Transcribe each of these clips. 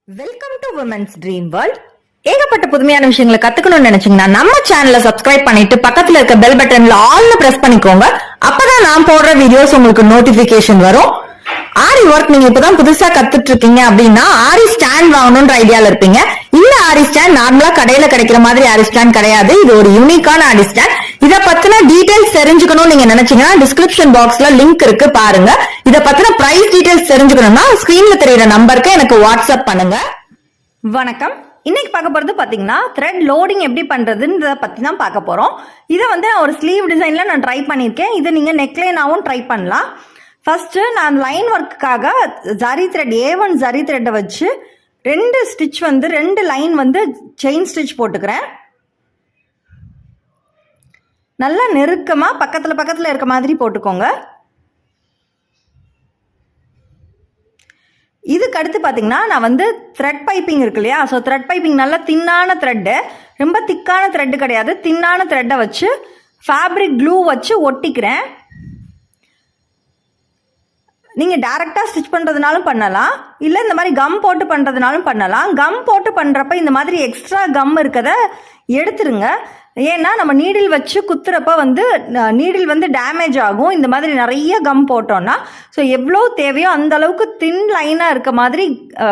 Welcome to women's dream world. ஏகப்பட்ட புதுமையான விஷயங்களை கத்துக்கணும்னு நினைச்சீங்கன்னா நம்ம சேனலை சப்ஸ்கிரைப் பண்ணிட்டு பக்கத்துல இருக்க பெல் பட்டன்ல ஆல்ல பிரஸ் பண்ணிக்கோங்க. அப்பதான் நான் போடுற வீடியோஸ் உங்களுக்கு நோட்டிபிகேஷன் வரும். ஆரி ஒர்க் நீங்க இப்பதான் புதுசா கத்துட்டு இருக்கீங்க அப்படின்னா ஆரி ஸ்டாண்ட் வாங்கணும்ன்ற ஐடியால இருப்பீங்க. இந்த ஆரி ஸ்டாண்ட் நார்மலா கடையில கிடைக்கிற மாதிரி ஆரி ஸ்டாண்ட் கிடையாது. இது ஒரு யூனிக்கான ஆரி ஸ்டாண்ட். இத பத்தின டீடைல்ஸ் தெரிஞ்சுக்கணும் நீங்க நினைச்சீங்கன்னா டிஸ்கிரிப்ஷன் பாக்ஸ்ல லிங்க் இருக்கு பாருங்க. இத பத்தின பிரைஸ் டீடைல்ஸ் தெரிஞ்சுக்கணும்னா ஸ்கிரீன்ல தெரியுற நம்பருக்கு எனக்கு வாட்ஸ்அப் பண்ணுங்க. வணக்கம். இன்னைக்கு பார்க்க போறது பாத்தீங்கன்னா த்ரெட் லோடிங் எப்படி பண்றதுன்றத பத்தி தான் பார்க்க போறோம். இதை வந்து ஒரு ஸ்லீவ் டிசைன்ல நான் ட்ரை பண்ணியிருக்கேன். இதை நீங்க நெக்லைனாவும் ட்ரை பண்ணலாம். ஃபர்ஸ்ட் நான் லைன் ஒர்க்குக்காக ஜரி த்ரெட் A1 ஜரி த்ரெட்டை வச்சு ரெண்டு லைன் வந்து செயின் ஸ்டிச் போட்டுக்கிறேன். நல்லா நெருக்கமா பக்கத்துல இருக்க மாதிரி போட்டுக்கோங்க. இதுக்கு அடுத்து பார்த்தீங்கன்னா நான் வந்து த்ரெட் பைப்பிங் இருக்கு இல்லையா, ஸோ த்ரெட் பைப்பிங் நல்லா தின்னான த்ரெட்டு, ரொம்ப திக்கான த்ரெட்டு கிடையாது, தின்னான த்ரெட்டை வச்சு ஃபேப்ரிக் க்ளூ வச்சு ஒட்டிக்கிறேன். நீங்கள் டேரெக்டாக ஸ்டிச் பண்ணுறதுனாலும் பண்ணலாம், இல்லை இந்த மாதிரி கம் போட்டு பண்ணுறதுனாலும் பண்ணலாம். கம் போட்டு பண்ணுறப்ப இந்த மாதிரி எக்ஸ்ட்ரா கம் இருக்கதை எடுத்துருங்க. ஏன்னா நம்ம நீடில் வச்சு குத்துறப்ப வந்து நீடில் வந்து டேமேஜ் ஆகும். இந்த மாதிரி நிறைய கம் போட்டோம்னா ஸோ எவ்வளோ தேவையோ அந்த அளவுக்கு தின் லைனாக இருக்க மாதிரி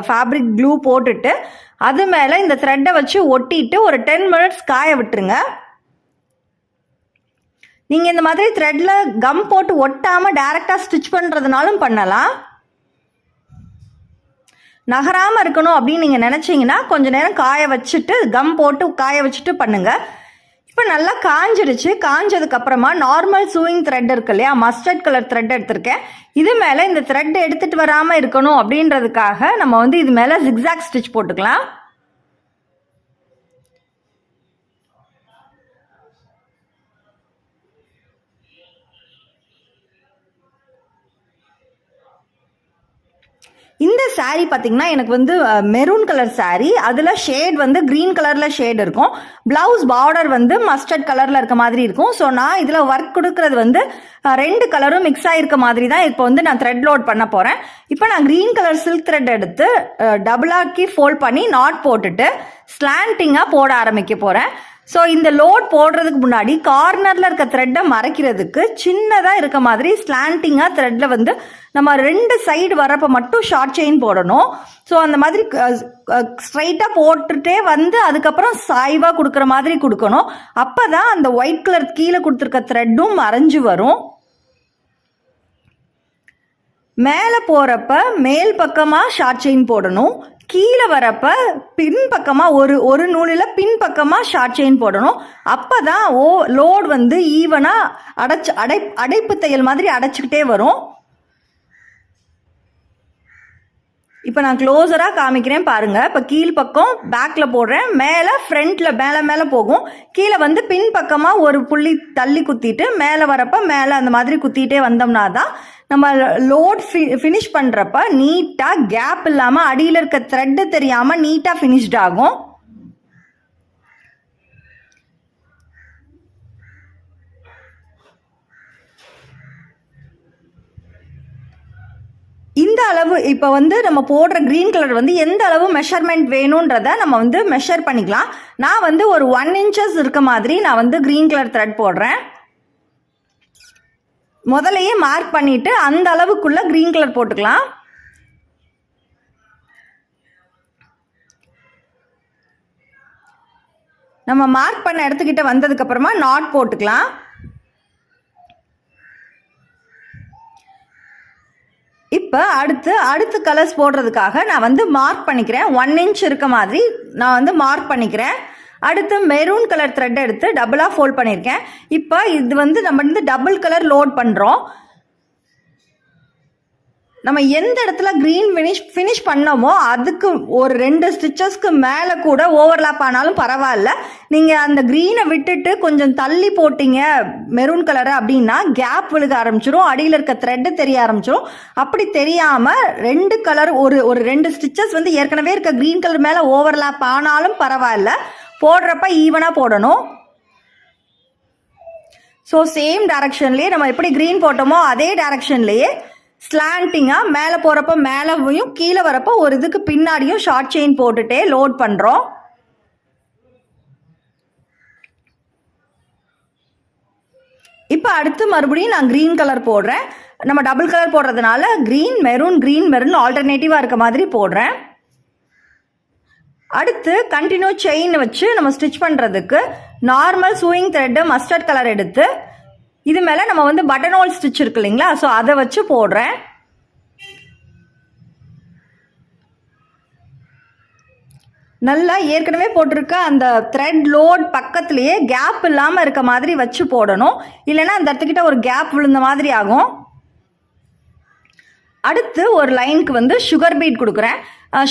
ஃபேப்ரிக் க்ளூ போட்டுட்டு அது மேலே இந்த த்ரெட்டை வச்சு ஒட்டிட்டு ஒரு 10 மினிட்ஸ் காய விட்டுருங்க. நீங்கள் இந்த மாதிரி த்ரெட்டில் கம் போட்டு ஒட்டாமல் டைரெக்டாக ஸ்டிச் பண்ணுறதுனாலும் பண்ணலாம். நகராமல் இருக்கணும் அப்படின்னு நீங்கள் நினச்சிங்கன்னா கொஞ்சம் நேரம் காய வச்சுட்டு கம் போட்டு காய வச்சுட்டு பண்ணுங்கள். இப்போ நல்லா காஞ்சிடுச்சு. காஞ்சதுக்கு அப்புறமா நார்மல் சூயிங் த்ரெட் இருக்கு இல்லையா, மஸ்டர்ட் கலர் த்ரெட் எடுத்திருக்கேன். இது மேலே இந்த த்ரெட் எடுத்துகிட்டு வராமல் இருக்கணும் அப்படின்றதுக்காக நம்ம வந்து இது மேலே ஜிக்ஸாக் ஸ்டிச் போட்டுக்கலாம். இந்த சாரீ பார்த்தீங்கன்னா எனக்கு வந்து மெரூன் கலர் சாரீ, அதில் ஷேட் வந்து க்ரீன் கலரில் ஷேட் இருக்கும். ப்ளவுஸ் பார்டர் வந்து மஸ்டர்ட் கலரில் இருக்க மாதிரி இருக்கும். ஸோ நான் இதில் ஒர்க் கொடுக்கறது வந்து 2 கலரும் மிக்ஸ் ஆகிருக்க மாதிரி தான் இப்போ வந்து நான் த்ரெட் லோட் பண்ண போகிறேன். இப்போ நான் க்ரீன் கலர் சில்க் த்ரெட் எடுத்து டபுளாக்கி ஃபோல்ட் பண்ணி நாட் போட்டுட்டு ஸ்லாண்டிங்காக போட ஆரம்பிக்க போகிறேன். ஸோ இந்த லோட் போடுறதுக்கு முன்னாடி கார்னரில் இருக்க த்ரெட்டை மறைக்கிறதுக்கு சின்னதாக இருக்க மாதிரி ஸ்லாண்டிங்காக த்ரெட்டில் வந்து நம்ம 2 சைடு வரப்போ மட்டும் ஷார்ட் செயின் போடணும். ஸோ அந்த மாதிரி ஸ்ட்ரைட்டாக போட்டுட்டே வந்து அதுக்கப்புறம் சாய்வாக கொடுக்குற மாதிரி கொடுக்கணும். அப்போ தான் அந்த ஒயிட் கலர் கீழே கொடுத்துருக்க த்ரெட்டும் மறைஞ்சு வரும். மேலே போகிறப்ப மேல் பக்கமாக ஷார்ட் செயின் போடணும். கீழே வரப்ப பின் பக்கமாக ஒரு நூலில் பின் பக்கமாக ஷார்ட் செயின் போடணும். அப்போ தான் லோட் வந்து ஈவனாக அடைப்பு தையல் மாதிரி அடைச்சிக்கிட்டே வரும். இப்போ நான் க்ளோஸராக காமிக்கிறேன் பாருங்கள். இப்போ கீழ் பக்கம் பேக்கில் போடுறேன், மேலே ஃப்ரண்ட்டில் மேலே போகும். கீழே வந்து பின் பக்கமாக ஒரு புள்ளி தள்ளி குத்திட்டு மேலே வரப்போ மேலே அந்த மாதிரி குத்திட்டே வந்தோம்னா தான் நம்ம லோட் ஃபினிஷ் பண்ணுறப்ப நீட்டாக கேப் இல்லாமல் அடியில் இருக்க த்ரெட்டு தெரியாமல் நீட்டாக ஃபினிஷ்ட் ஆகும். இந்த அளவு இப்போ வந்து நம்ம போடுற க்ரீன் கலர் வந்து எந்த அளவு மெஷர்மெண்ட் வேணுன்றத நம்ம வந்து மெஷர் பண்ணிக்கலாம். நான் வந்து ஒரு 1 inches இருக்க மாதிரி நான் வந்து க்ரீன் கலர் த்ரெட் போடுறேன். முதலையே மார்க் பண்ணிட்டு அந்த அளவுக்குள்ள க்ரீன் கலர் போட்டுக்கலாம். நம்ம மார்க் பண்ண இடத்துக்கிட்ட வந்ததுக்கு அப்புறமா நாட் போட்டுக்கலாம். இப்போ அடுத்து கலர்ஸ் போடுறதுக்காக நான் வந்து மார்க் பண்ணிக்கிறேன். 1 inch இருக்க மாதிரி நான் வந்து மார்க் பண்ணிக்கிறேன். அடுத்து மெரூன் கலர் த்ரெட் எடுத்து டபுளாக ஃபோல்ட் பண்ணியிருக்கேன். இப்போ இது வந்து நம்ம வந்து டபுள் கலர் லோட் பண்ணுறோம். நம்ம எந்த இடத்துல க்ரீன் ஃபினிஷ் பண்ணோமோ அதுக்கு ஒரு 2 ஸ்டிச்சஸ்க்கு மேலே கூட ஓவர்லாப் ஆனாலும் பரவாயில்ல. நீங்கள் அந்த க்ரீனை விட்டுட்டு கொஞ்சம் தள்ளி போட்டிங்க மெரூன் கலரை அப்படின்னா கேப் விழுக ஆரம்பிச்சிடும், அடியில் இருக்க த்ரெட்டு தெரிய ஆரம்பிச்சிடும். அப்படி தெரியாமல் 2 கலர் ஒரு 2 ஸ்டிச்சஸ் வந்து ஏற்கனவே இருக்க க்ரீன் கலர் மேலே ஓவர்லாப் ஆனாலும் பரவாயில்ல, போடுறப்ப ஈவனாக போடணும். ஸோ சேம் டைரக்ஷன்லேயே நம்ம எப்படி க்ரீன் போட்டோமோ அதே டைரக்ஷன்லேயே ஸ்லாண்டிங்காக மேலே போகிறப்ப மேலேயும் கீழே வரப்போ ஒரு இதுக்கு பின்னாடியும் ஷார்ட் செயின் போட்டுட்டே லோட் பண்ணுறோம். இப்போ அடுத்து மறுபடியும் நான் க்ரீன் கலர் போடுறேன். நம்ம டபுள் கலர் போடுறதுனால க்ரீன் மெரூன் ஆல்டர்னேட்டிவாக இருக்க மாதிரி போடுறேன். அடுத்து கண்டினியூ செயின் வச்சு நம்ம ஸ்டிச் பண்ணுறதுக்கு normal chewing thread mustard colour எடுத்து இது மேலே நம்ம வந்து பட்டன் ஹோல் ஸ்டிச் இருக்கு இல்லைங்களா, ஸோ அதை வச்சு போடுறேன். நல்லா ஏற்கனவே போட்டிருக்க அந்த த்ரெட் லோட் பக்கத்துலேயே கேப் இல்லாமல் இருக்க மாதிரி வச்சு போடணும், இல்லைன்னா அந்த இடத்துக்கிட்ட ஒரு கேப் விழுந்த மாதிரி ஆகும். அடுத்து ஒரு லைனுக்கு வந்து சுகர் பீட் கொடுக்குறேன்.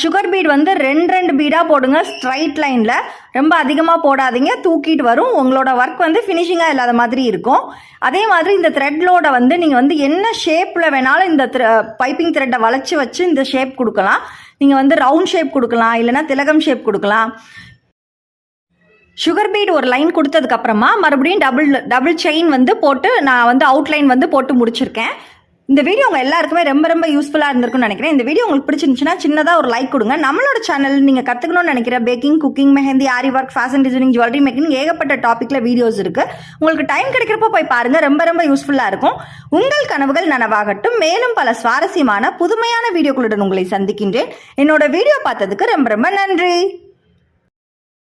சுகர் பீட் வந்து ரெண்டு பீடாக போடுங்க ஸ்ட்ரைட் லைனில், ரொம்ப அதிகமாக போடாதீங்க, தூக்கிட்டு வரும், உங்களோட ஒர்க் வந்து ஃபினிஷிங்காக இல்லாத மாதிரி இருக்கும். அதே மாதிரி இந்த த்ரெட் லோடை வந்து நீங்கள் வந்து என்ன ஷேப்பில் வேணாலும் இந்த பைப்பிங் த்ரெட்டை வளைச்சி வச்சு இந்த ஷேப் கொடுக்கலாம். நீங்கள் வந்து ரவுண்ட் ஷேப் கொடுக்கலாம், இல்லைனா திலகம் ஷேப் கொடுக்கலாம். சுகர் பீட் ஒரு லைன் கொடுத்ததுக்கப்புறமா மறுபடியும் டபுள் செயின் வந்து போட்டு நான் வந்து அவுட்லைன் வந்து போட்டு முடிச்சிருக்கேன். இந்த வீடியோ உங்கள் எல்லாருக்குமே ரொம்ப யூஸ்ஃபுல்லாக இருந்திருக்கும்னு நினைக்கிறேன். இந்த வீடியோ உங்களுக்கு பிடிச்சிருந்துச்சுன்னா சின்னதாக ஒரு லைக் கொடுங்க. நம்மளோட சேனல் நீங்கள் கற்றுக்கணும்னு நினைக்கிற baking, cooking, mehndi, aari work, fashion designing, jewellery making ஏகப்பட்ட டாப்பிக்கில் வீடியோஸ் இருக்குது. உங்களுக்கு டைம் கிடைக்கிறப்போ போய் பாருங்கள், ரொம்ப யூஸ்ஃபுல்லாக இருக்கும். உங்கள் கனவுகள் நனவாகட்டும். மேலும் பல சுவாரஸ்யமான புதுமையான வீடியோக்களுடன் உங்களை சந்திக்கின்றேன். என்னோட வீடியோ பார்த்ததுக்கு ரொம்ப நன்றி.